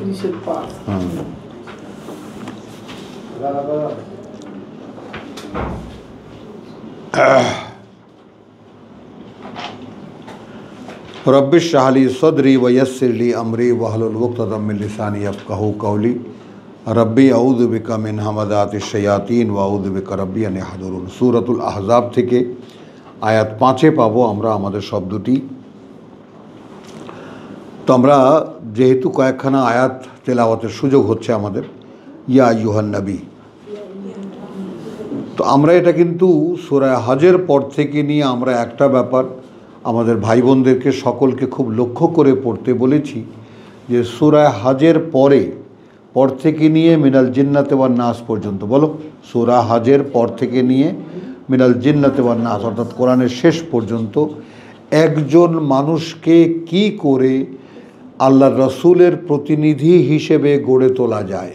रब्बिश शरह ली सदरी व यस्सिर ली अमरी वहलुल उक़दतम मिन लिसानी यफ़क़हू क़ौली रब्बी आऊज़ु बिका मिन हमाज़ातिश शयातीन व आऊज़ु बिका रब्बी अन याहदुरुन। सूरতুল আহজাব থেকে আয়াত 5-এ পাবো আমরা আমাদের শব্দটি। তো আমরা যেহেতু কয়েকখানা আয়াত তেলাওয়াতের সুযোগ হচ্ছে আমাদের, ইয়া আইয়ুহান নবী, তো আমরা এটা কিন্তু সূরা হজের পর থেকে নিয়ে আমরা একটা ব্যাপার আমাদের ভাই বোনদেরকে সকলকে খুব লক্ষ্য করে পড়তে বলেছি যে সূরা হজের পর থেকে নিয়ে মিনাল জিন্নাতে ওয়ান নাস পর্যন্ত, বলো, সূরা হজের পর থেকে নিয়ে মিনাল জিন্নাতে ওয়ান নাস অর্থাৎ কোরআনের শেষ পর্যন্ত একজন মানুষকে কি করে আল্লাহর রসুলের প্রতিনিধি হিসেবে গড়ে তোলা যায়,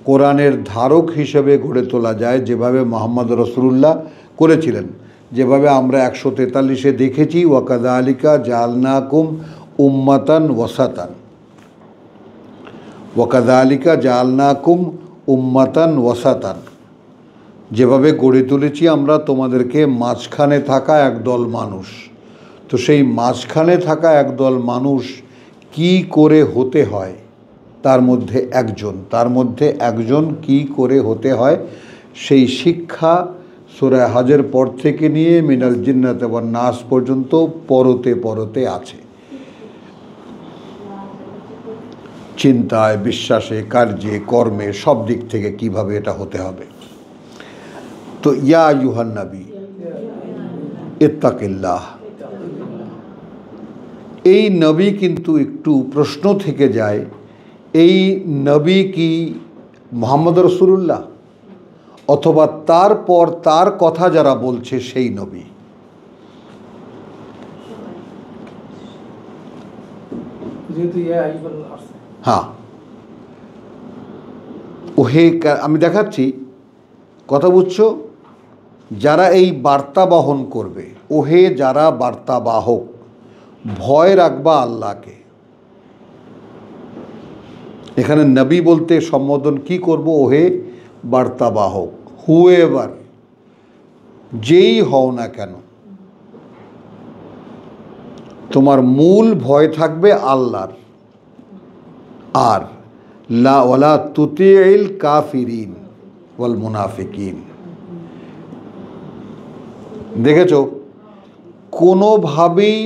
কোরআনের ধারক হিসেবে গড়ে তোলা যায়, যেভাবে মুহাম্মদ রাসূলুল্লাহ করেছিলেন, যেভাবে আমরা 143-এ দেখেছি ওয়াকাযালিকা জাআলনাকুম উম্মাতান ওয়াসাতান, ওয়াকাযালিকা জাআলনাকুম উম্মাতান ওয়াসাতান, যেভাবে গড়ে তুলেছি আমরা তোমাদেরকে মাঝখানে থাকা একদল মানুষ। তো সেই মাঝখানে থাকা একদল মানুষ কি করে হতে হয়, তার মধ্যে একজন কি করে হতে হয় সেই শিক্ষা সূরা হজের পর থেকে নিয়ে মিনাল জিন্নাতে ওয়ান নাস পর্যন্ত পরতে আছে। চিন্তায়, বিশ্বাসে, কার্যে, কর্মে, সব দিক থেকে কিভাবে এটা হতে হবে। তো ইয়া আইয়ুহান নবী ইত্তাকিল্লাহ, এই নবী কিন্তু একটু প্রশ্ন থেকে যায়, এই নবী কি মুহাম্মদ রাসূলুল্লাহ অথবা তারপর তার কথা যারা বলছে সেই নবী? হ্যাঁ, ওহে আমি দেখাচ্ছি, কথা বুঝছো? যারা এই বার্তা বহন করবে, ওহে যারা বার্তা বাহক, ভয় রাখবা আল্লাহকে। এখানে নবী বলতে সম্বোধন কি করব? ওহে বার্তা বাহক, হুএভার, যেই হও না কেন, তোমার মূল ভয় থাকবে আল্লাহর। আর লা ওয়ালা তুতিইল কাফিরিন ওয়াল মুনাফিকিন, দেখেছো, কোনোভাবেই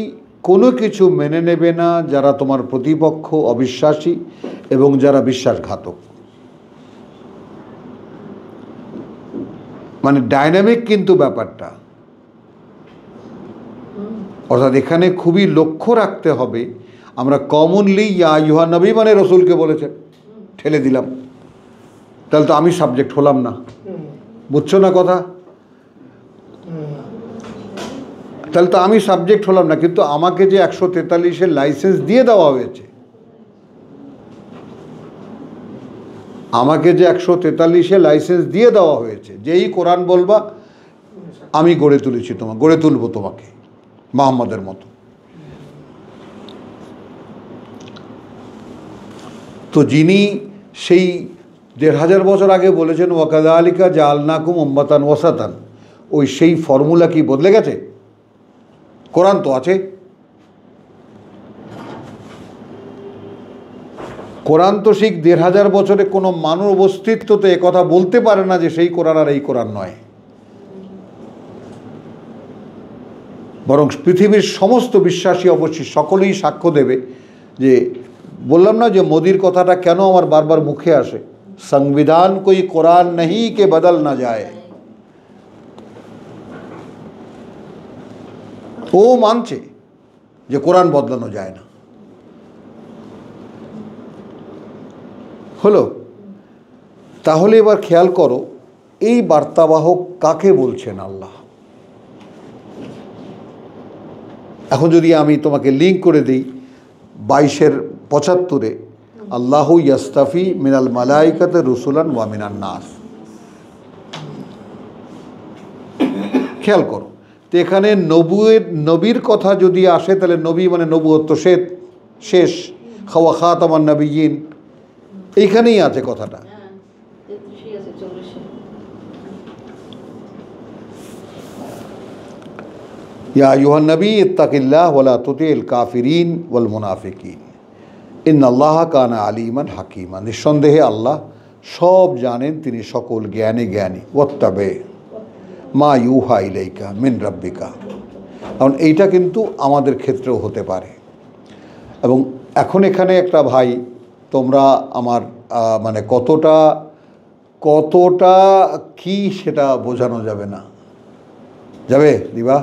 কোনো কিছু মেনে নেবে না যারা তোমার প্রতিপক্ষ, অবিশ্বাসী এবং যারা বিশ্বাসঘাতক। মানে ডাইনামিক কিন্তু ব্যাপারটা, অর্থাৎ এখানে খুবই লক্ষ্য রাখতে হবে। আমরা কমনলি ইয়া আইয়ুহান নবী মানে রসুলকে বলেছেন, ঠেলে দিলাম, তাহলে তো আমি সাবজেক্ট হলাম না, বুঝছো না কথা? তাহলে তো আমি সাবজেক্ট হলাম না, কিন্তু আমাকে যে 143-এর লাইসেন্স দিয়ে দেওয়া হয়েছে, আমাকে যে 143-এ লাইসেন্স দিয়ে দেওয়া হয়েছে, যেই কোরআন বলবা আমি গড়ে তুলবো তোমাকে মুহাম্মদের মতো। তো যিনি সেই 1500 বছর আগে বলেছেন ওয়াকাযালিকা জাআলনাকুম উম্মাতান ওয়াসাতান, ওই সেই ফর্মুলা কি বদলে গেছে? কোরআন তো আছে, কোরআন তো সেই 1500 বছরে কোনো মানব অস্তিত্ব তো একথা বলতে পারে না যে সেই কোরআন আর এই কোরআন নয়। বরং পৃথিবীর সমস্ত বিশ্বাসী অবশ্যই সকলেই সাক্ষ্য দেবে যে, বললাম না যে মোদির কথাটা কেন আমার বারবার মুখে আসে, সংবিধান কোই কোরআন নেই কে বদল না যায়। ও মানছে যে কোরআন বদলানো যায় না। হলো, তাহলে এবার খেয়াল করো এই বার্তাবাহক কাকে বলছেন আল্লাহ। এখন যদি আমি তোমাকে লিঙ্ক করে দিই 22-75-এ, আল্লাহু ইয়াস্তাফি মিনাল মালাইকাতে রুসুলান ওয়া মিনান নাস, খেয়াল করো। তো এখানে নবীর কথা যদি আসে তাহলে নবী মানে নবুয়ত শেষ, খাওয়া খাতামান নবিয়্যিন, এইখানেই আছে কথাটা। ইয়া আইয়ুহান নবী ইত্তাকিল্লাহ ওয়ালা তুতিল কাফিরিন ওয়াল মুনাফিকিন ইন্নাল্লাহা কানা আলিমান হাকিমা। নিঃসন্দেহে আল্লাহ সব জানেন, তিনি সকল জ্ঞানে জ্ঞানী। ওয়াত্তাবে মা ইউহা ইলাইকা মিন রাব্বিকা। কারণ এইটা কিন্তু আমাদের ক্ষেত্রেও হতে পারে। এবং এখন এখানে একটা ভাই, তোমরা আমার মানে কতটা কি সেটা বোঝানো যাবে না। যাবে দিবা?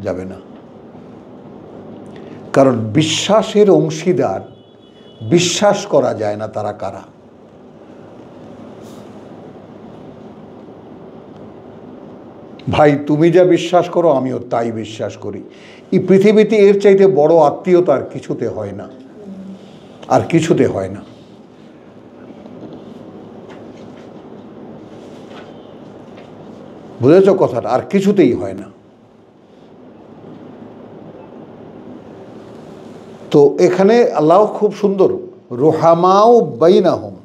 যাবে না। কারণ বিশ্বাসের অংশীদার বিশ্বাস করা যায় না তারা কারা। ভাই তুমি যা বিশ্বাস করো আমিও তাই বিশ্বাস করি। এই পৃথিবীতে এর চাইতে বড় আত্মীয়তা আর কিছুতে হয় না, আর কিছুতে হয় না। বুঝেছ কথাটা? আর কিছুতেই হয় না। তো এখানে আল্লাহ খুব সুন্দর, রুহামাও বাইনাহুম,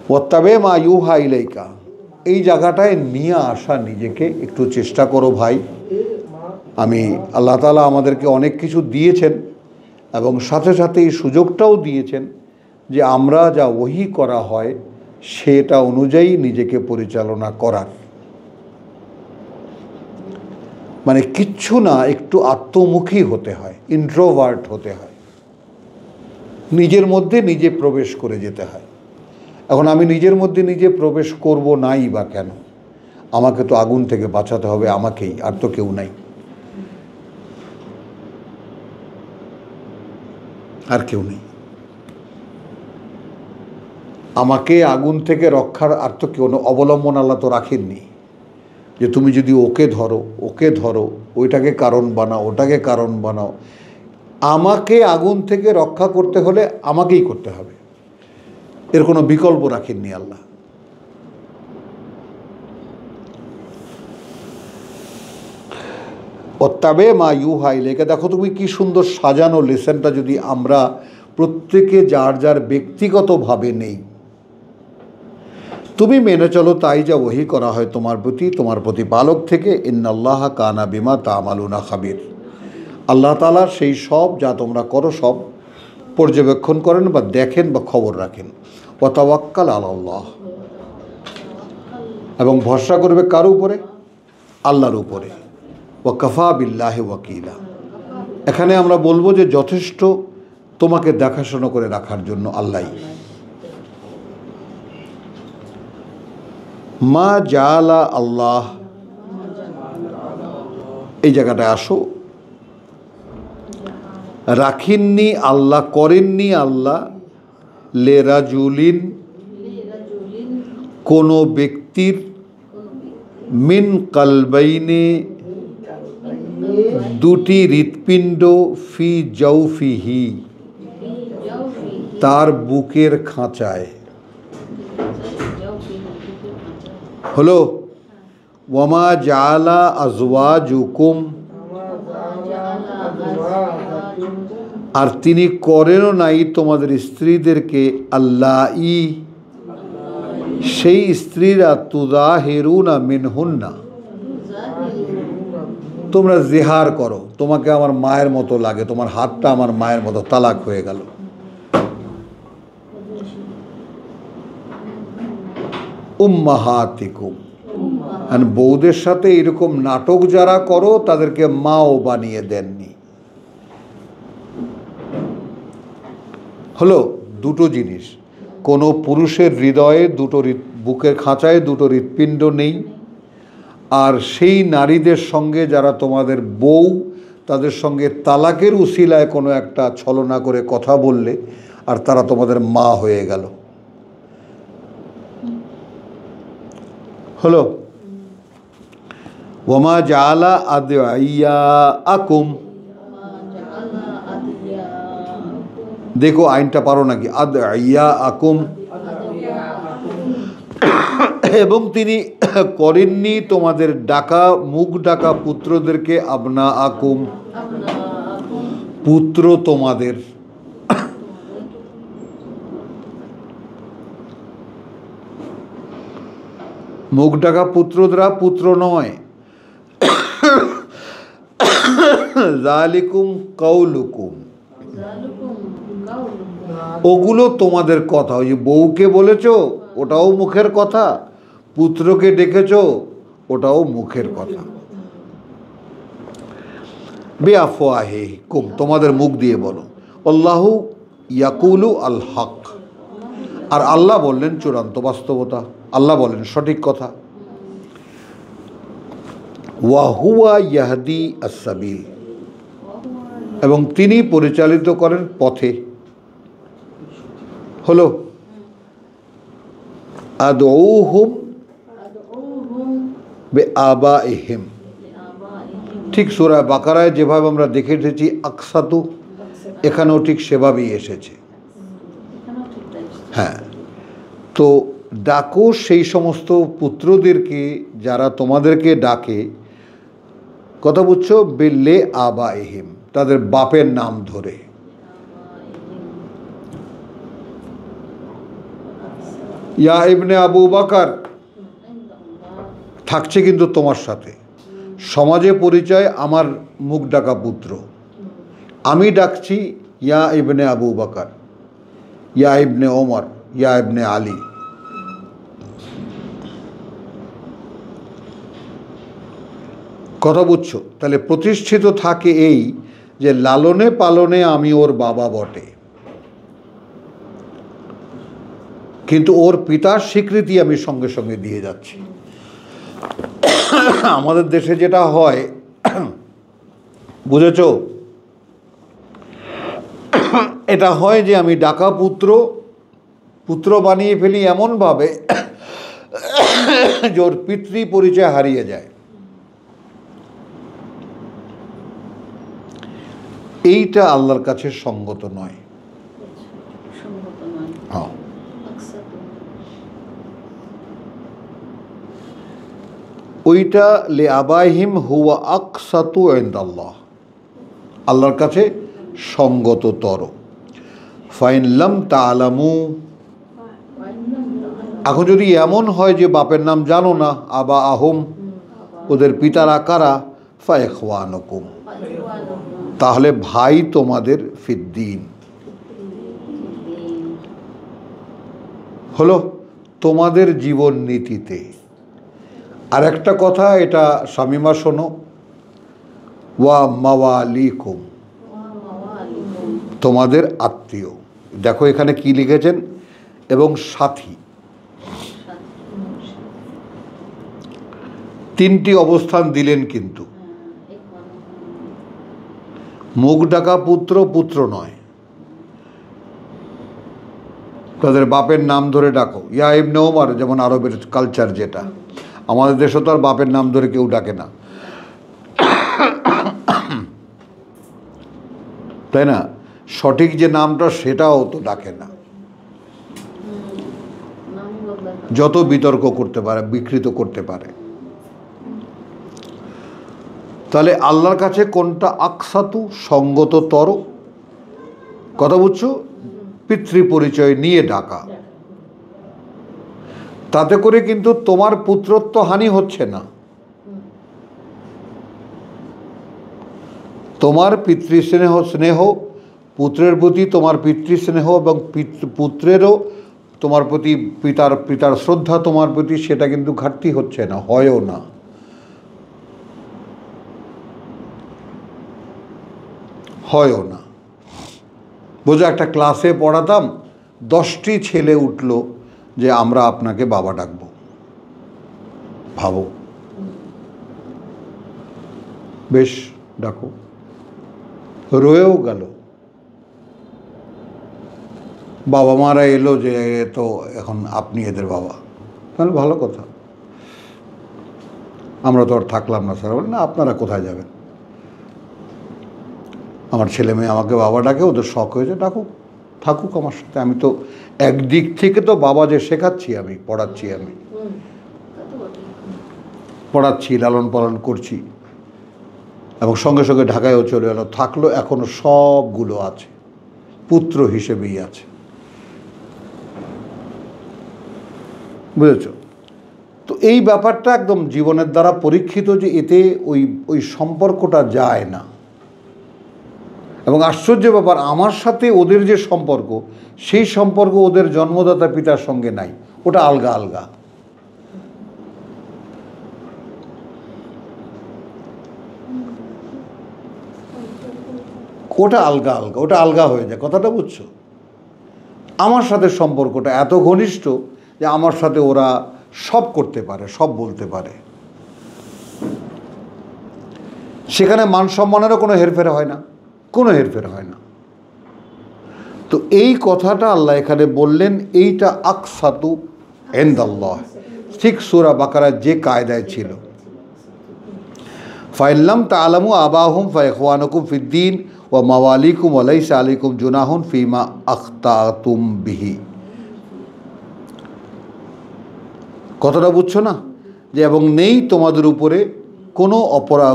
ওয়াত্তাবে মা ইউহা ইলাইকা, এই জায়গাটায় নিয়ে আসা নিজেকে একটু চেষ্টা করো ভাই। আমি আল্লাহ তাআলা আমাদেরকে অনেক কিছু দিয়েছেন এবং সাথে সাথে এই সুযোগটাও দিয়েছেন যে আমরা যা ওহী করা হয় সেটা অনুযায়ী নিজেকে পরিচালনা করার। মানে কিচ্ছু না, একটু আত্মমুখী হতে হয়, ইন্ট্রোভার্ট হতে হয়, নিজের মধ্যে নিজে প্রবেশ করে যেতে হয়। এখন আমি নিজের মধ্যে নিজে প্রবেশ করব নাই বা কেন? আমাকে তো আগুন থেকে বাঁচাতে হবে আমাকেই, আর তো কেউ নাই, আর কেউ নেই। আমাকে আগুন থেকে রক্ষার আর তো কেউ অবলম্বন আল্লাহ তো রাখেননি যে তুমি যদি ওকে ধরো ওইটাকে কারণ বানাও, ওটাকে কারণ বানাও। আমাকে আগুন থেকে রক্ষা করতে হলে আমাকেই করতে হবে, এর কোনো বিকল্প রাখেননি আল্লাহ। ওয়াত্তাবে মা ইউহা ইলাইকা। দেখো তুমি কি সুন্দর সাজানো লেসনটা যদি আমরা প্রত্যেকে যার যার ব্যক্তিগতভাবে নেই। তুমি মেনে চলো তাই যা ওহী করা হয় তোমার প্রতিপালক থেকে। ইন্নাল্লাহা কানা বিমা তা'মালুনা খাবির। আল্লাহ তাআলা সেই সব যা তোমরা করো সব পর্যবেক্ষণ করেন বা দেখেন বা খবর রাখেন। ওয়া তাওয়াক্কাল আলাল্লাহ, এবং ভরসা করবে কার উপরে? আল্লাহর উপরে। ওয়া কাফা বিল্লাহি ওয়াকিলা। এখানে আমরা বলবো যে যথেষ্ট তোমাকে দেখাশোনা করে রাখার জন্য আল্লাহই। মা জাআলা আল্লাহ, এই জায়গাটায় আসো। রাখেননি আল্লাহ, করেননি আল্লাহ, লেরাজুলিন, কোনো ব্যক্তির, মিন কালবাইনে, দুটি হৃৎপিণ্ড, ফি জাউফিহি, তার বুকের খাঁচায়। হলো ওয়ামা জাআলা আজওয়াজুকুম, আর তিনি করেনও নাই তোমাদের স্ত্রীদেরকে, আল্লাহি, সেই স্ত্রীরা, তুযাহিরুনা মিনহুন্না, তোমরা জিহার করো, তোমাকে আমার মায়ের মতো লাগে, তোমার হাতটা আমার মায়ের মতো, তালাক হয়ে গেল। উম্মাহাতিকুম, আর বউদের সাথে এরকম নাটক যারা করো তাদেরকে মাও বানিয়ে দেননি। হলো দুটো জিনিস, কোনো পুরুষের হৃদয়ে বুকের খাঁচায় দুটো হৃৎপিণ্ড নেই, আর সেই নারীদের সঙ্গে যারা তোমাদের বউ, তাদের সঙ্গে তালাকের উসিলায় কোনো একটা ছলনা করে কথা বললে আর তারা তোমাদের মা হয়ে গেল। হলো ওয়ামা জাআলা আদইয়াকুম, দেখো আইনটা পারো নাকি, আদইয়াকুম, এবং তিনি করেননি তোমাদের ডাকা মুখ ডাকা পুত্রদেরকে, আবনা আকুম, পুত্র তোমাদের। মুখ ডাকা পুত্ররা পুত্র নয়। যালিকুম কাউলুকুম, ওগুলো তোমাদের কথা। ওই যে বউকে বলেছো ওটাও মুখের কথা, পুত্রকে ডেকেছো ওটাও মুখের কথা। বিআফওয়াহিকুম, তোমাদের মুখ দিয়ে বলো। আল্লাহু ইয়াকুলু আল হক, আর আল্লাহ বললেন চূড়ান্ত বাস্তবতা, আল্লাহ বলেন সঠিক কথা। ওয়া হুয়া ইয়াহদি আস-সাবিল, এবং তিনি পরিচালিত করেন পথে। হলো আদউহুম বিআবাইহিম, ঠিক সূরা বাকারায় যেভাবে আমরা দেখে এসেছি আকসাতু, এখানেও ঠিক সেভাবেই এসেছে। হ্যাঁ, তো ডাকো সেই সমস্ত পুত্রদেরকে যারা তোমাদেরকে ডাকে, কথা বুঝছো, বিল্লে আবাইহিম, তাদের বাপের নাম ধরে। ইয়া ইবনে আবু বকর থাকছে কিন্তু তোমার সাথে, সমাজে পরিচয় আমার মুখ ডাকা পুত্র। আমি ডাকছি ইয়া ইবনে আবু বকর, ইয়া ইবনে ওমর, ইয়া ইবনে আলী। কথা বুঝছো? তাহলে প্রতিষ্ঠিত থাকে এই যে লালনে পালনে আমি ওর বাবা বটে, কিন্তু ওর পিতার স্বীকৃতি আমি সঙ্গে সঙ্গে দিয়ে যাচ্ছি। আমাদের দেশে যেটা হয়, বুঝেছ, এটা হয় যে আমি ডাকা পুত্র বানিয়ে ফেলি এমনভাবে যে ওর পিতৃ পরিচয় হারিয়ে যায়। এইটা আল্লাহর কাছে সঙ্গত নয়। হ্যাঁ, ওইটা লে আবাইহিম হুয়া আকসাতু ইনদাল্লাহ, আল্লাহর কাছে সঙ্গততর। ফাইন লাম তা'লামু, এখন যদি এমন হয় যে বাপের নাম জানো না, আবা আহম, ওদের পিতারা কারা, ফা ইখওয়ানুকুম, তাহলে ভাই তোমাদের ফিদ্দিন। হলো তোমাদের জীবন নীতিতে। আর একটা কথা, এটা শামিমা শোনো, ওয়া মাওয়ালিকুম, তোমাদের আত্মীয়। দেখো এখানে কি লিখেছেন, এবং সাথী, তিনটি অবস্থান দিলেন। কিন্তু মুখ ডাকা পুত্র নয়, তাদের বাপের নাম ধরে ডাকো। ইয়া ইবনে ওমর, যেমন আরবের কালচার যেটা, আমাদের দেশে তো আর বাপের নাম ধরে কেউ ডাকে না, তাই না? সঠিক যে নামটা সেটাও তো ডাকে না, যত বিতর্ক করতে পারে, বিকৃত করতে পারে। তাহলে আল্লাহর কাছে কোনটা আকসাতু, সঙ্গততর, কথা বুঝছো, পিতৃ পরিচয় নিয়ে ডাকা। তাতে করে কিন্তু তোমার পুত্রত্ব হানি হচ্ছে না, তোমার স্নেহ, পুত্রের প্রতি তোমার পিতৃস্নেহ, এবং পুত্রেরও তোমার প্রতি পিতার শ্রদ্ধা তোমার প্রতি, সেটা কিন্তু ঘাটতি হচ্ছে না, হয়ও না। হয়ও না। বোঝা, একটা ক্লাসে পড়াতাম, 10টি ছেলে উঠল যে আমরা আপনাকে বাবা ডাকবো। ভাবো, বেশ ডাকো, রয়েও গেল। বাবা মারা এলো যে তো এখন আপনি এদের বাবা, তাহলে ভালো কথা, আমরা তো আর থাকলাম না স্যার। না, আপনারা কোথায় যাবেন? আমার ছেলে মেয়ে আমাকে বাবা ডাকে, ওদের শখ হয়েছে, ডাকুক, থাকুক আমার সাথে। আমি তো একদিক থেকে তো বাবা যে শেখাচ্ছি, আমি পড়াচ্ছি, লালন পালন করছি, এবং সঙ্গে সঙ্গে ঢাকায়ও চলে এলো, থাকলো, এখনো সবগুলো আছে, পুত্র হিসেবেই আছে। বুঝেছ? তো এই ব্যাপারটা একদম জীবনের দ্বারা পরীক্ষিত যে এতে ওই সম্পর্কটা যায় না। এবং আশ্চর্য ব্যাপার, আমার সাথে ওদের যে সম্পর্ক, সেই সম্পর্ক ওদের জন্মদাতা পিতার সঙ্গে নাই, ওটা আলগা আলগা। ওটা আলগা আলগা, ওটা আলগা হয়ে যায়, কথাটা বুঝছো? আমার সাথে সম্পর্কটা এত ঘনিষ্ঠ যে আমার সাথে ওরা সব করতে পারে, সব বলতে পারে। সেখানে মান সম্মানেরও কোনো হেরফের হয় না, কোনো হেরফের হয় না। তো এই কথাটা আল্লাহ এখানে বললেন, এইটা আকসাতু ইনদাল্লাহ, ঠিক সূরা বাকারার যে কায়দায় ছিল। ফাইল্লাম তাআলামু আবাহুম ফাইখওয়ানুকুম ফিদ্দীন ওয়া মাওয়ালিকুম ওয়া লাইসা আলাইকুম জুনাহুন ফিমা আখতাতুম বিহি। কথাটা বুঝছো না? যে এবং নেই তোমাদের উপরে কোনো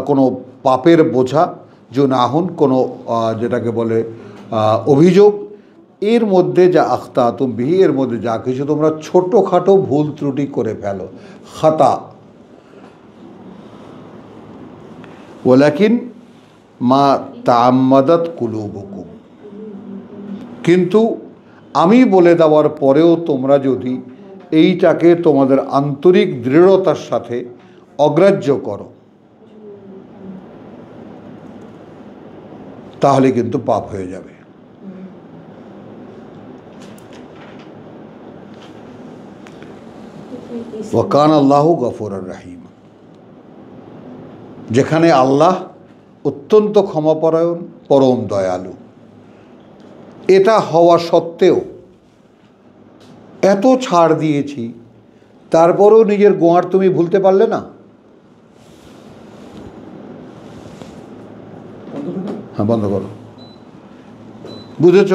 কোনো পাপের বোঝা, জুনাহুন কোনো যেটাকে বলে অভিযোগ, এর মধ্যে যা আখতাতুম বিহি, এর মধ্যে যা কিছু তোমরা ছোটোখাটো ভুল ত্রুটি করে ফেলো, খাতা। ওয়ালাকিন মা তাআম্মাদাত কুলুবুকুম, কিন্তু আমি বলে দেওয়ার পরেও তোমরা যদি এইটাকে তোমাদের আন্তরিক দৃঢ়তার সাথে অগ্রাহ্য করো, তাহলে কিন্তু পাপ হয়ে যাবে। ওয়া কানা আল্লাহু গফুরুর রহিম, যেখানে আল্লাহ অত্যন্ত ক্ষমাপরায়ণ, পরম দয়ালু। এটা হওয়া সত্ত্বেও এত ছাড় দিয়েছি, তারপরেও নিজের গোয়ার তুমি ভুলতে পারলে না। হ্যাঁ, বন্ধ করো। বুঝেছ?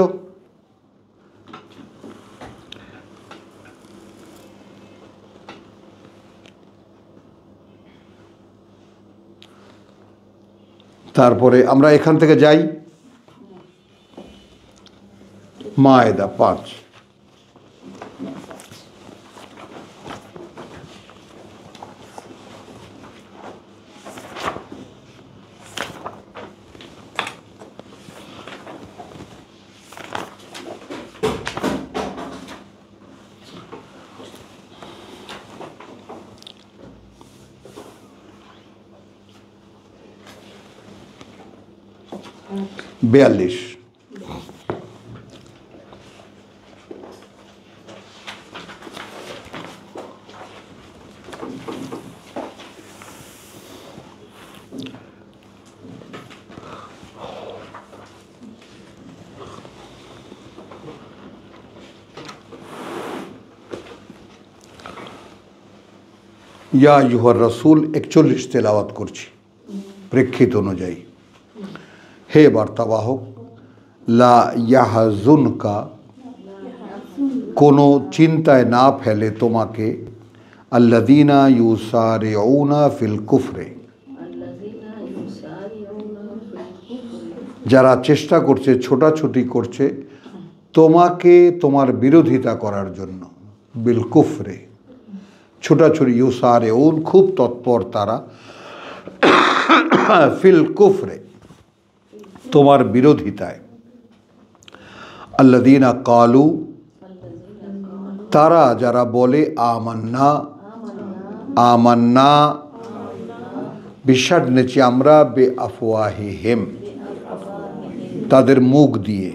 তারপরে আমরা এখান থেকে যাই মায়েদা 5। বিয়াল্লিশ। ইয়া আইয়ুহার রাসূল 41 তেলাওয়াত করছি প্রেক্ষিত অনুযায়ী। হে বার্তাবাহক, লা ইয়াহজুনকা, কোনো চিন্তায় না ফেলে তোমাকে, আল্লাযীনা ইউসারিউনা ফিল কুফরে, যারা চেষ্টা করছে, ছোটাছুটি করছে তোমাকে তোমার বিরোধিতা করার জন্য। বিল কুফরে, ছোটাছুটি, ইউসারিউন খুব তৎপর তারা, ফিল কুফরে তোমার বিরোধিতায়। আল্লাযীনা কালু, তারা যারা বলে আমান্না, আমান্না বিশ্বাস এনেছি আমরা, বে আফওয়াহিহিম তাদের মুখ দিয়ে,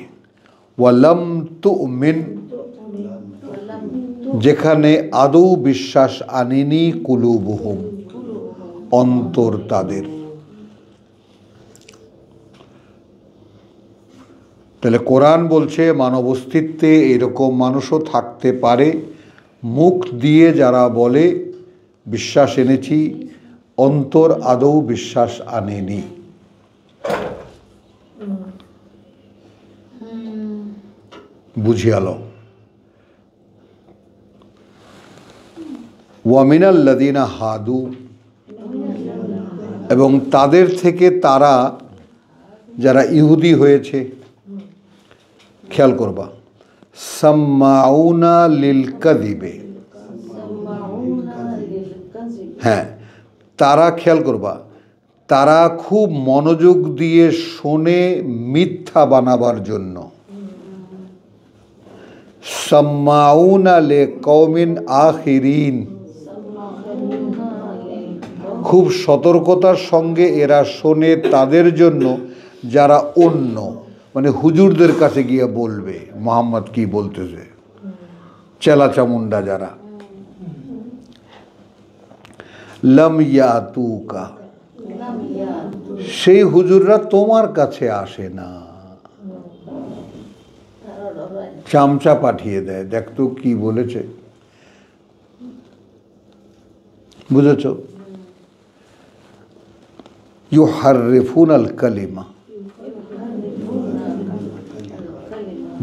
ওয়ালাম তুমিন যেখানে আদৌ বিশ্বাস আনেনি, কুলুবুহুম অন্তর তাদের। তাহলে কোরআন বলছে মানব অস্তিত্বে এরকম মানুষও থাকতে পারে, মুখ দিয়ে যারা বলে বিশ্বাস এনেছি, অন্তর আদৌ বিশ্বাস আনেনি। বুঝিয়াল। ওয়ামিনাল্লাযীনা হাদু, এবং তাদের থেকে তারা যারা ইহুদি হয়েছে, খেয়াল করবা, সাম্মাউনা লিল কাযিবে, হ্যাঁ, তারা খেয়াল করবা, তারা খুব মনোযোগ দিয়ে শোনে মিথ্যা বানাবার জন্য। সাম্মাউনা লে কওমিন আখিরিন, খুব সতর্কতার সঙ্গে এরা শোনে তাদের জন্য যারা অন্য, মানে হুজুরদের কাছে গিয়ে বলবে মুহাম্মদ কি বলতেছে, চেলা চামুন্ডা যারা। লাম ইয়াতুকা, সেই হুজুররা তোমার কাছে আসে না, চামচা পাঠিয়ে দেয়, দেখতো কি বলেছে, বুঝেছ? ইউহাররিফুনাল কালিমা,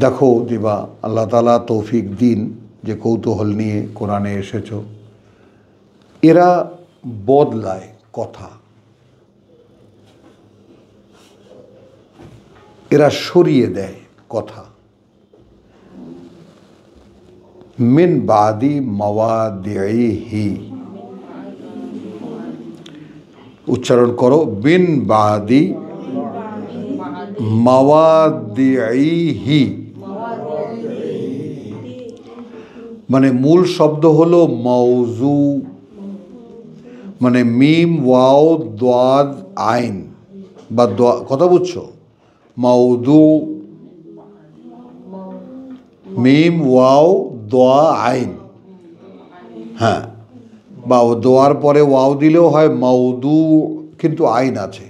দেখো দিবা, আল্লাহ তাআলা তৌফিক দিন যে কৌতূহল নিয়ে কোরআনে এসেছো, এরা বদলায় কথা, এরা সরিয়ে দেয় কথা। মিন বাদি মাওয়াদিহি, উচ্চারণ করো, বিন বাদি মাওয়াদিহি, মানে মূল শব্দ হলো মৌজু, মানে মিম ওয়াও দাদ আইন, বা কথা বুঝছো, মৌদু, মিম ওয়াও দোয়া আইন, হ্যাঁ, বা দোয়ার পরে ওয়াও দিলেও হয় মৌদু, কিন্তু আইন আছে।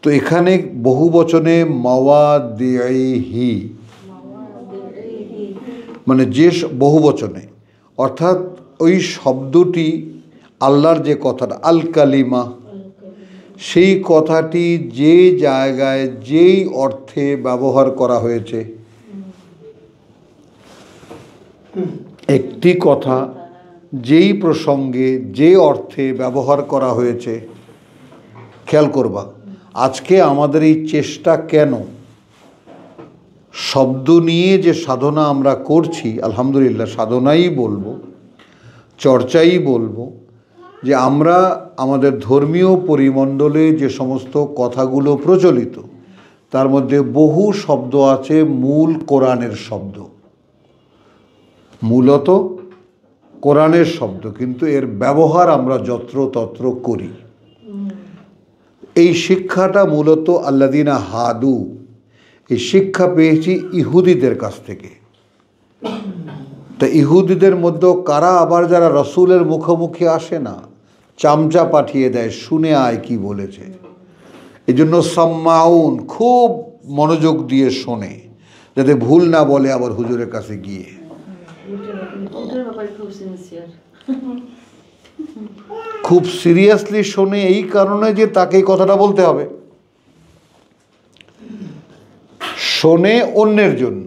তো এখানে বহু বচনে মাওয়াদিহি, মানে যে বহু বচনে, অর্থাৎ ওই শব্দটি আল্লাহর যে কথাটা আল কালিমা, সেই কথাটি যে জায়গায় যেই অর্থে ব্যবহার করা হয়েছে, একটি কথা যেই প্রসঙ্গে যে অর্থে ব্যবহার করা হয়েছে, খেয়াল করবা। আজকে আমাদের এই চেষ্টা কেন, শব্দ নিয়ে যে সাধনা আমরা করছি, আলহামদুলিল্লাহ সাধনাই বলবো, চর্চাই বলবো, যে আমরা আমাদের ধর্মীয় পরিমণ্ডলে যে সমস্ত কথাগুলো প্রচলিত, তার মধ্যে বহু শব্দ আছে মূল কোরআনের শব্দ, মূলত কোরআনের শব্দ, কিন্তু এর ব্যবহার আমরা যত্রতত্র করি। এই শিক্ষাটা মূলত আল্লাযিনা হাদু, এই শিক্ষা পেয়েছি ইহুদিদের কাছ থেকে। তা ইহুদিদের মধ্যেও কারা আবার যারা রসুলের মুখোমুখি আসে না, চামচা পাঠিয়ে দেয়, শুনে আয় কি বলেছে। এই জন্য সাম্মাউন, খুব মনোযোগ দিয়ে শোনে, যাতে ভুল না বলে আবার হুজুরের কাছে গিয়ে। খুব সিরিয়াসলি শোনে এই কারণে যে তাকে এই কথাটা বলতে হবে, শোনে অন্যের জন্য।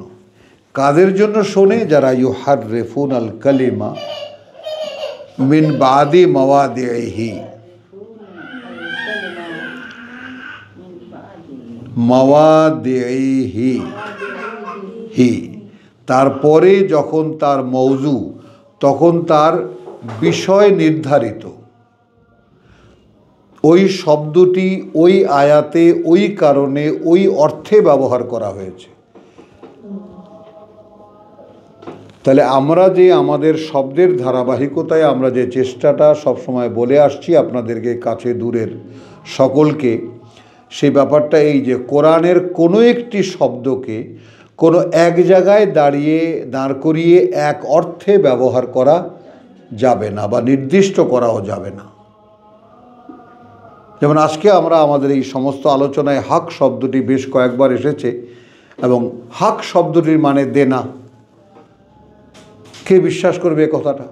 কাদের জন্য শোনে? যারা ইউহাররিফুনাল কালিমা মিন বাদি মাওয়াদিহি, মাওয়াদিহি হি, তারপরে যখন তার মৌজু, তখন তার বিষয় নির্ধারিত, ওই শব্দটি ওই আয়াতে ওই কারণে ওই অর্থে ব্যবহার করা হয়েছে। তাহলে আমরা যে আমাদের শব্দের ধারাবাহিকতায় আমরা যে চেষ্টাটা সবসময় বলে আসছি আপনাদেরকে, কাছে দূরের সকলকে, সেই ব্যাপারটা এই যে কোরআনের কোনো একটি শব্দকে কোনো এক জায়গায় দাঁড় করিয়ে এক অর্থে ব্যবহার করা যাবে না, বা নির্দিষ্ট করাও যাবে না। যেমন আজকে আমরা আমাদের এই সমস্ত আলোচনায় হক শব্দটি বেশ কয়েকবার এসেছে, এবং হক শব্দটির মানে দেনা। কে বিশ্বাস করবে এ কথাটা?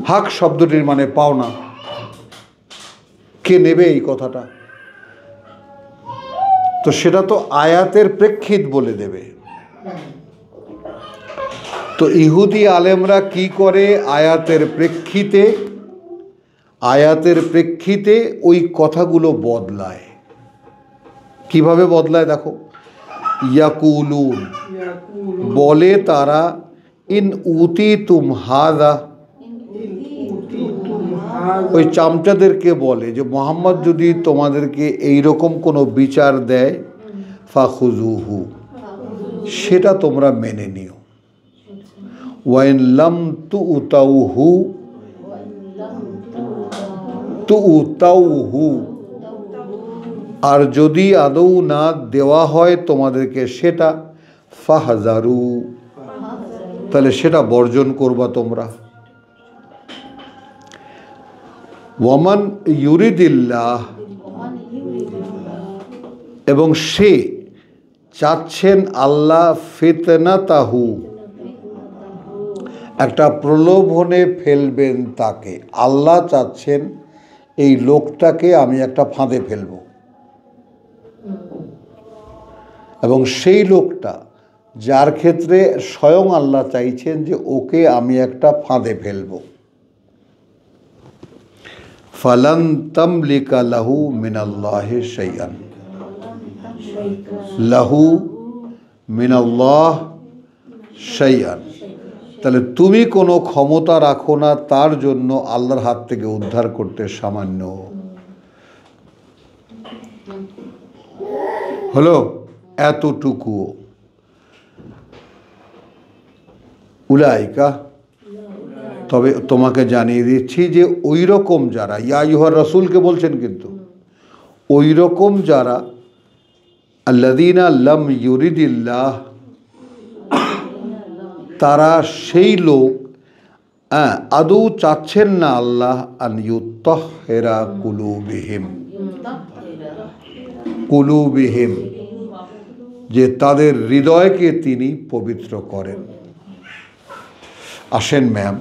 হক শব্দটির মানে পাওনা। কে নেবে এই কথাটা? তো সেটা তো আয়াতের প্রেক্ষিত বলে দেবে। তো ইহুদি আলেমরা কি করে? আয়াতের প্রেক্ষিতে আয়াতের প্রেক্ষিতে ওই কথাগুলো বদলায়। কিভাবে বদলায় দেখো, ইয়াকুলুন বলে তারা, ইন উতিতুম হাযা, ওই চামচাদেরকে বলে যে মোহাম্মদ যদি তোমাদেরকে এইরকম কোনো বিচার দেয়, ফাখুযুহু, সেটা তোমরা মেনে নিও। ওয়াইন লাম তুতাউহু, আর যদি আদৌ না দেওয়া হয় তোমাদেরকে সেটা, ফাহজারু, তাহলে সেটা বর্জন করবা তোমরা। ওয়ামান ইউরিদিল্লাহ, এবং সে চাচ্ছেন আল্লাহ, ফিতনাতাহু, একটা প্রলোভনে ফেলবেন তাকে। আল্লাহ চাচ্ছেন এই লোকটাকে আমি একটা ফাঁদে ফেলব, এবং সেই লোকটা যার ক্ষেত্রে স্বয়ং আল্লাহ চাইছেন যে ওকে আমি একটা ফাঁদে ফেলব। ফালান তামলিকা লাহু মিনাল্লাহি শাইআন, লাহু মিনাল্লাহ শাইআন, তাহলে তুমি কোনো ক্ষমতা রাখো না তার জন্য আল্লাহর হাত থেকে উদ্ধার করতে সামান্য। হলো এতটুকু। উলাইকা, তবে তোমাকে জানিয়ে দিচ্ছি যে ওই রকম যারা, ইয়া আইয়ুহার রাসূলকে বলছেন, কিন্তু ওই রকম যারা, আল্লাযীনা লাম ইউরিদিল্লাহ, তারা সেই লোক আদৌ চাচ্ছেন না আল্লাহ, আন ইউতাহহিরা কুলুবিহিম, কুলুবিহিম, যে তাদের হৃদয়কে তিনি পবিত্র করেন। আসেন ম্যাম,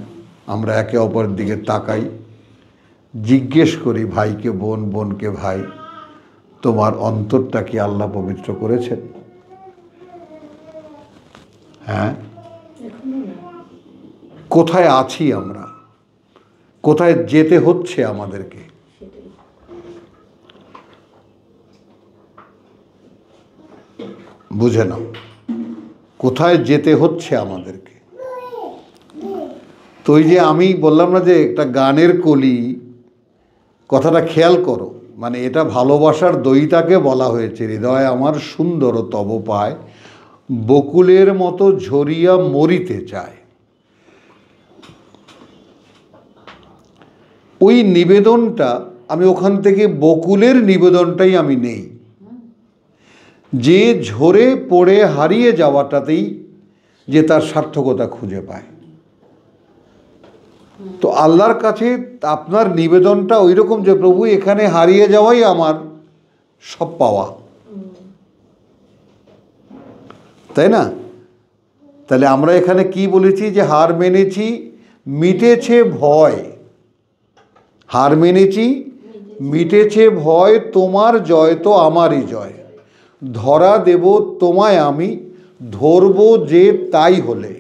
আমরা একে অপরের দিকে তাকাই, জিজ্ঞেস করি ভাইকে বোন, বোনকে ভাই, তোমার অন্তরটা কি আল্লাহ পবিত্র করেছেন? হ্যাঁ, কোথায় আছি আমরা, কোথায় যেতে হচ্ছে আমাদেরকে? বুঝে নাও, কোথায় যেতে হচ্ছে আমাদেরকে। তো ওই যে আমি বললাম না যে একটা গানের কলি, কথাটা খেয়াল করো, মানে এটা ভালোবাসার দইটাকে বলা হয়েছে। হৃদয় আমার সুন্দর তব পায়, বকুলের মতো ঝরিয়া মরিতে চায়। ওই নিবেদনটা আমি ওখান থেকে, বকুলের নিবেদনটাই আমি নেই, যে ঝরে পড়ে হারিয়ে যাওয়াটাতেই যে তার সার্থকতা খুঁজে পায়। তো আল্লাহর কাছে আপনার নিবেদনটা ওই রকম যে প্রভু এখানে হারিয়ে যাওয়াই আমার সব পাওয়া, তাই না? তাহলে আমরা এখানে কি বলেছি যে হার মেনেছি, মিটেছে ভয়, হার মেনেছি, মিটেছে ভয়, তোমার জয় তো আমারই জয়, ধরা দেব তোমায় আমি, ধরব যে তাই হলে।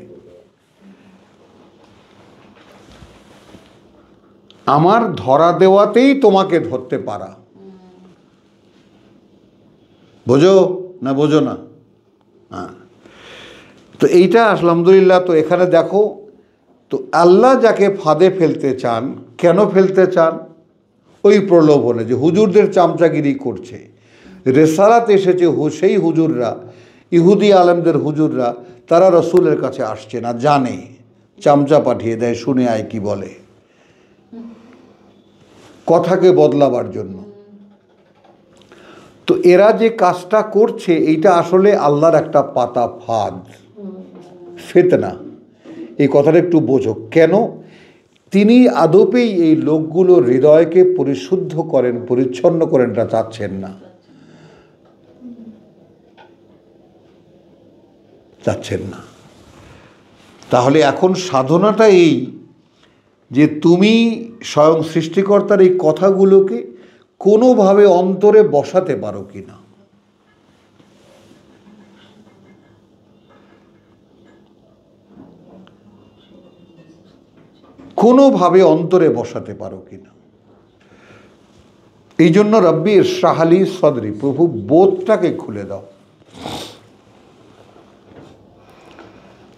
আমার ধরা দেওয়াতেই তোমাকে ধরতে পারা। বোঝো না? বোঝো না? হ্যাঁ, তো এইটা আলহামদুলিল্লাহ। তো এখানে দেখো, তো আল্লাহ যাকে ফাঁদে ফেলতে চান, কেন ফেলতে চান? ওই প্রলোভনে, যে হুজুরদের চামচাগিরি করছে, রেসালাত এসেছে, সেই হুজুররা, ইহুদি আলেমদের হুজুররা, তারা রসুলের কাছে আসছে না, জানে, চামচা পাঠিয়ে দেয়, শুনে আয় কি বলে, কথাকে বদলাবার জন্য। তো এরা যে কাজটা করছে, এইটা আসলে আল্লাহর একটা পাতা ফাঁদ, ফিতনা। এই কথাটা একটু বোঝো। কেন? তিনি আদপেই এই লোকগুলোর হৃদয়কে পরিশুদ্ধ করেন, পরিচ্ছন্ন করেন, এটা চাচ্ছেন না, চাচ্ছেন না। তাহলে এখন সাধনাটা এই যে তুমি স্বয়ং সৃষ্টিকর্তার এই কথাগুলোকে কোনোভাবে অন্তরে বসাতে পারো কিনা। কোনোভাবে অন্তরে বসাতে পারো কিনা। এই জন্য রব্বি ইশরাহ লি সদরি, প্রভু বোধটাকে খুলে দাও।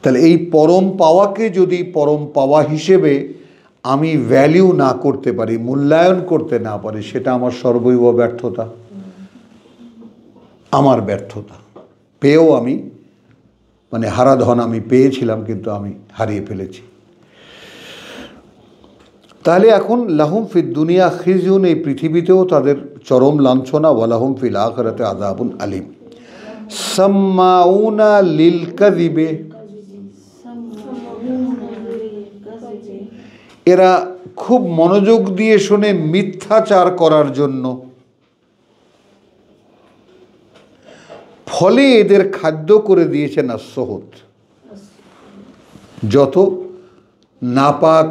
তাহলে এই পরম পাওয়াকে যদি পরম পাওয়া হিসেবে আমি ভ্যালিউ না করতে পারি, মূল্যায়ন করতে না পারি, সেটা আমার সর্বৈব ব্যর্থতা, আমার ব্যর্থতা। পেয়েও আমি মানে হারাধন আমি পেয়েছিলাম, কিন্তু আমি হারিয়ে ফেলেছি। তাহলে এখন লাহুম ফিদ দুনিয়া খিজুন, এই পৃথিবীতেও তাদের চরম লাঞ্ছনা, ওয়ালাহুম ফিল আখিরাতে আযাবুন আলিম। সাম্মাউনা লিল কাযিবে, এরা খুব মনোযোগ দিয়ে শুনে মিথ্যাচার করার জন্য, ফলে এদের খাদ্য করে দিয়েছেন আসহত, যত নাপাক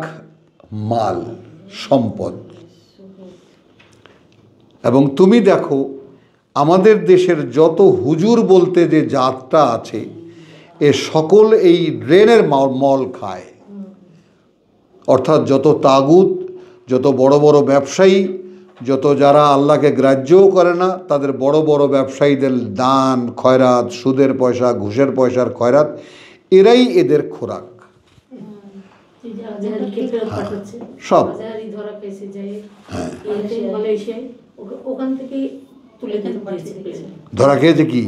মাল সম্পদ। এবং তুমি দেখো আমাদের দেশের যত হুজুর বলতে যে জাতটা আছে, এ সকল এই ড্রেনের মল খায়। অর্থাৎ যত তাগুত, যত বড় বড় ব্যবসায়ী, যত যারা আল্লাহকে গ্রাহ্যও করে না, তাদের বড় বড় ব্যবসায়ীদের দান খয়রাত, সুদের পয়সা, ঘুষের পয়সার খয়রাত, এরাই এদের খোরাক। সব ধরা খেয়েছে কি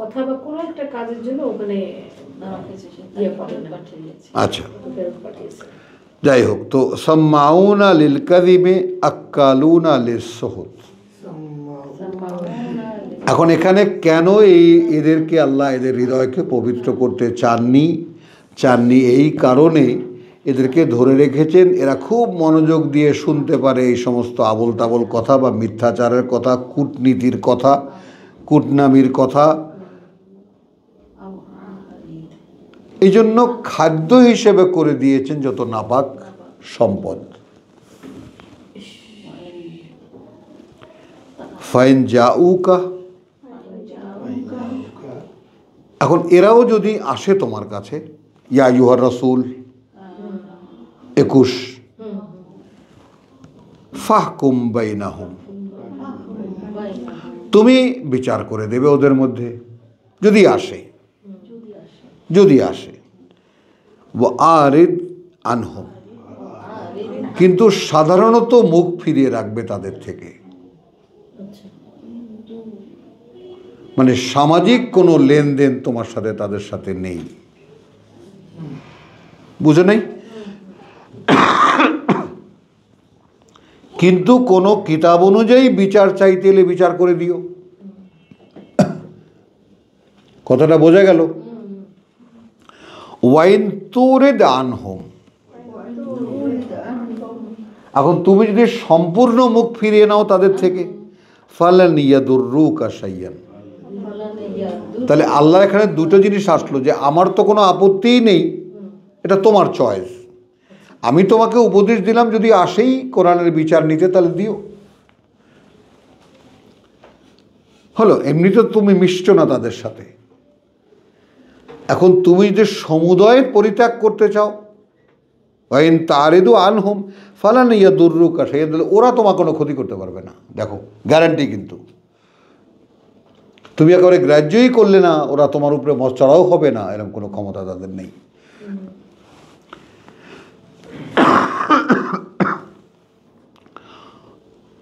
কথা বা কোনো একটা কাজের জন্য ওখানে। আচ্ছা, যাই হোক, তো সাম্মাউনা লিল কাযিবে আক্কালুনা লিস-সুহুত। এখন এখানে কেন এদেরকে আল্লাহ এদের হৃদয়কে পবিত্র করতে চাননি এই কারণে এদেরকে ধরে রেখেছেন। এরা খুব মনোযোগ দিয়ে শুনতে পারে এই সমস্ত আবোল তাবোল কথা বা মিথ্যাচারের কথা, কূটনীতির কথা, কূটনামির কথা। এই জন্য খাদ্য হিসেবে করে দিয়েছেন যত নাপাক সম্পদ। ফাইন জাউকা, এখন এরাও যদি আসে তোমার কাছে, ইয়া আইয়ুহার রাসূল 21, ফাহকুম বাইনাহুম, তুমি বিচার করে দেবে ওদের মধ্যে, যদি আসে ওয়া আরিদ আনহুম, কিন্তু সাধারণত মুখ ফিরিয়ে রাখবে তাদের থেকে। মানে সামাজিক কোনো লেনদেন তোমার সাথে তাদের সাথে নেই, বুঝে নাই? কিন্তু কোনো কিতাব অনুযায়ী বিচার চাইতে এলে বিচার করে দিও। কথাটা বোঝা গেল? ওয়াইন তুরিদ আনহুম, এখন তুমি যদি সম্পূর্ণ মুখ ফিরিয়ে নাও তাদের থেকে, ফালান ইয়াদুররুকা শাইয়ান, তাহলে আল্লাহ এখানে দুটো জিনিস আসলো, যে আমার তো কোনো আপত্তিই নেই, এটা তোমার চয়েস, আমি তোমাকে উপদেশ দিলাম যদি আসেই কোরআনের বিচার নিতে তাহলে দিও। হলো, এমনি তো তুমি মিশছো না তাদের সাথে। এখন তুমি যে সমুদয় পরিত্যাগ করতে চাও, ওয়াইন তারিদু আনহুম ফালান ইয়াদুররুকা শাইয়ান, ওরা তোমার কোনো ক্ষতি করতে পারবে না। দেখো গ্যারান্টি, কিন্তু তুমি একেবারে গ্রাহ্যই করলে না, ওরা তোমার উপরে চড়াও হবে না, এরকম কোনো ক্ষমতা তাদের নেই।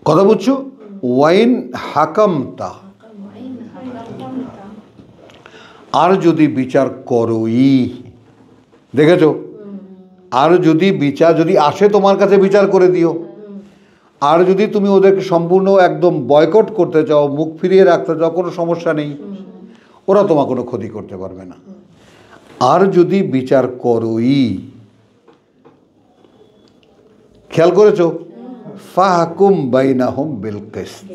কথা বুঝছো? ওয়াইন হাকামতা, আর যদি বিচার করোই, দেখেছো, আর যদি বিচার যদি আসে তোমার কাছে বিচার করে দিও। আর যদি তুমি ওদেরকে সম্পূর্ণ একদম বয়কট করতে চাও, মুখ ফিরিয়ে রাখতে চাও, কোনো সমস্যা নেই, ওরা তোমার কোনো ক্ষতি করতে পারবে না। আর যদি বিচার করোই, খেয়াল করেছো, ফাহকুম বাইনাহুম বিল কিসত,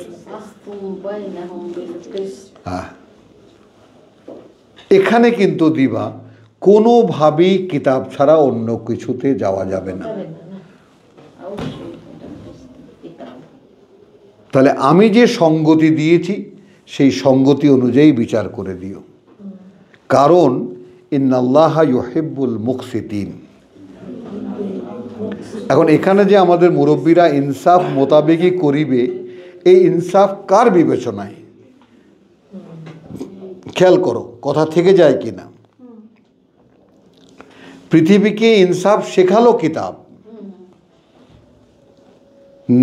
হ্যাঁ, এখানে কিন্তু দিবা কোনোভাবেই কিতাব ছাড়া অন্য কিছুতে যাওয়া যাবে না। তাহলে আমি যে সঙ্গতি দিয়েছি সেই সঙ্গতি অনুযায়ী বিচার করে দিও, কারণ ইন্নাল্লাহা ইউহিব্বুল মুকসিতিন, এখন এখানে যে আমাদের মুরব্বীরা ইনসাফ মোতাবেকই করিবে, এই ইনসাফ কার বিবেচনায়? খেয়াল করো, কথা থেকে যায় কিনা। পৃথিবীকে ইনসাফ শেখালো কিতাব,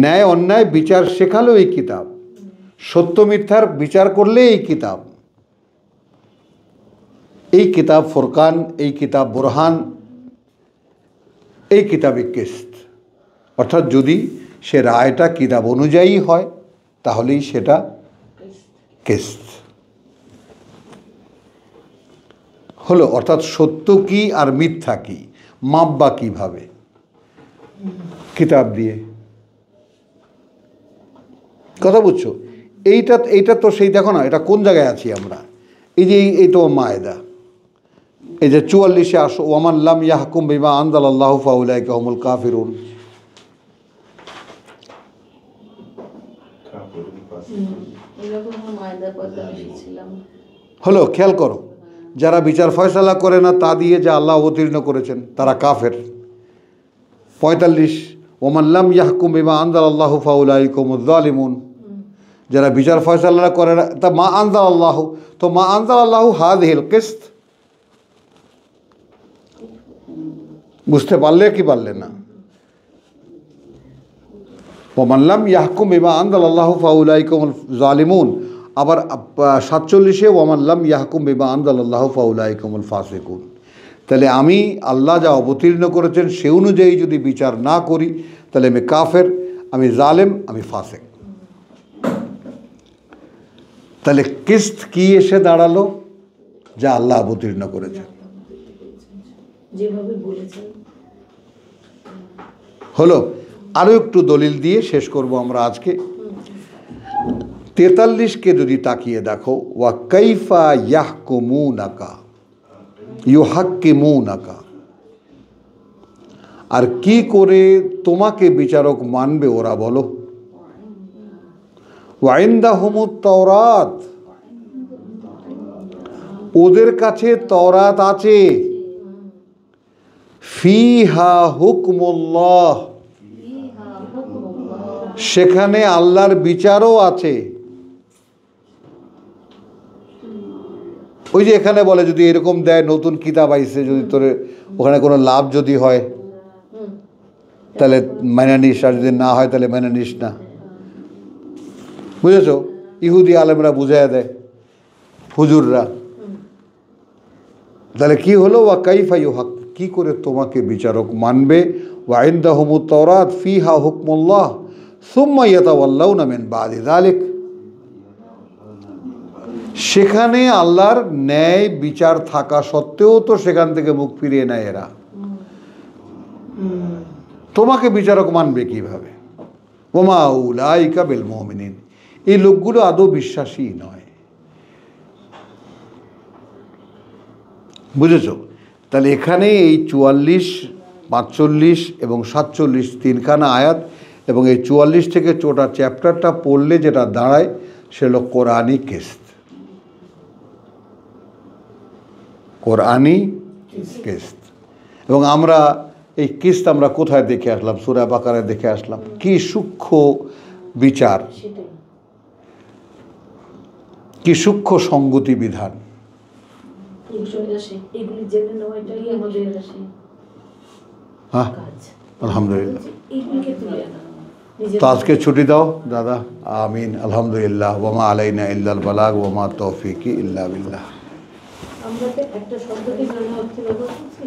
ন্যায় অন্যায় বিচার শেখালো এই কিতাব, সত্য মিথ্যার বিচার করলে এই কিতাব। এই কিতাব ফুরকান, এই কিতাব বুরহান, এই কিতাবে কিস্ত। অর্থাৎ যদি সে রায়টা কিতাব অনুযায়ী হয় তাহলেই সেটা কিস্ত হলো। অর্থাৎ সত্য কি আর মিথ্যা কি মাপবা কিভাবে? কিতাব দিয়ে। কথা বুঝছো? এইটা তো সেই, দেখো না এটা কোন জায়গায় আছি আমরা। এই তো মায়েদা, এই যে 44-এ আসো, ওয়ামান লাম ইয়াহকুম বিমা আনজালাল্লাহু ফাউলাইকা হুমুল কাফিরুন। হলো, খেয়াল করো, যারা বিচার ফয়সালা করে না তা দিয়ে যা আল্লাহ অবতীর্ণ করেছেন তারা কাফের। 45, ওয়ামান লাম ইয়াহকুম বিমা আনজালাল্লাহু ফাউলাইকা হুমুজ জালিমুন। যারা বিচার ফয়সালা করে না, তা মা আনজালাল্লাহু, তো মা আনজালাল্লাহু হাযিহিল কিস্ত। বুঝতে পারলে কি পারলে না? ওয়ামান লাম ইয়াহকুম বিমা আনজালাল্লাহু ফাউলাইকা হুমুল জালিমুন। আবার 47-এ ওয়ামান লাম ইয়াহকুম বিমা আনজালাল্লাহু ফাউলাইকা হুমুল ফাসিকুন। তাহলে আমি আল্লাহ যা অবতীর্ণ করেছেন সে অনুযায়ী যদি বিচার না করি তাহলে আমি কাফের, আমি জালেম, আমি ফাসিক। তাহলে কিস্ত কি এসে দাঁড়ালো? যা আল্লাহ অবতীর্ণ করেছেন, যেভাবে বলেছেন। হলো। আরও একটু দলিল দিয়ে শেষ করব আমরা আজকে। 43-কে যদি তাকিয়ে দেখো, ওয়া কাইফা ইয়াহকুমুনাকা ইউহাক্কিমুনাকা, আর কি করে তোমাকে বিচারক মানবে ওরা বলো। ওয়া ইনদাহুমুত তাওরাত, ওদের কাছে তাওরাত আছে। ফিহা হুকমুল্লাহ, সেখানে আল্লাহর বিচারও আছে। ওই যে এখানে বলে যদি এরকম দেয়, নতুন কিতাব আইছে, যদি তোর ওখানে কোনো লাভ যদি হয় তাহলে মেনে নিস, আর যদি না হয় তাহলে মেনে নিস না। বুঝেছ? ইহুদি আলেমরা বুঝাইয়া দেয়, হুজুররা। তাহলে কি হলো? ওয়া কাইফা ইউহাক, কি করে তোমাকে বিচারক মানবে। ওয়া ইনদাহুমুত তাওরাত ফিহা হুকমুল্লাহ সুম্মা ইয়াতাওয়াল্লাউনা মিন বাদি যালিক, সেখানে আল্লাহর ন্যায় বিচার থাকা সত্ত্বেও তো সেখান থেকে মুখ ফিরিয়ে নেয় এরা। তোমাকে বিচারক মানবে কিভাবে? ওমা উলাইকা বিল মুমিনিন, এই লোকগুলো আদৌ বিশ্বাসী নয়। বুঝেছ? তাহলে এখানে এই 44, 45 এবং 47 তিনখানা আয়াত, এবং এই 44 থেকে চোটা চ্যাপ্টারটা পড়লে যেটা দাঁড়ায় সে হলো কোরআনি কিস্ত। কোরআনি কিস্ত। এবং আমরা এই কিস্ত আমরা কোথায় দেখে আসলাম? সূরা বাকারায় দেখে আসলাম। কি সূক্ষ্ম বিচার, কি সূক্ষ্ম সঙ্গতি বিধান। হ্যাঁ, আলহামদুলিল্লাহ। তো আজকে ছুটি দাও দাদা। আমিন, আলহামদুলিল্লাহ। ওয়ামা আলাইনা ইল্লাল বালাগ ওয়ামা তৌফিকি ইল্লা বিল্লাহ। আমরা একটা শব্দকে নানা অর্থে ব্যবহার করছি।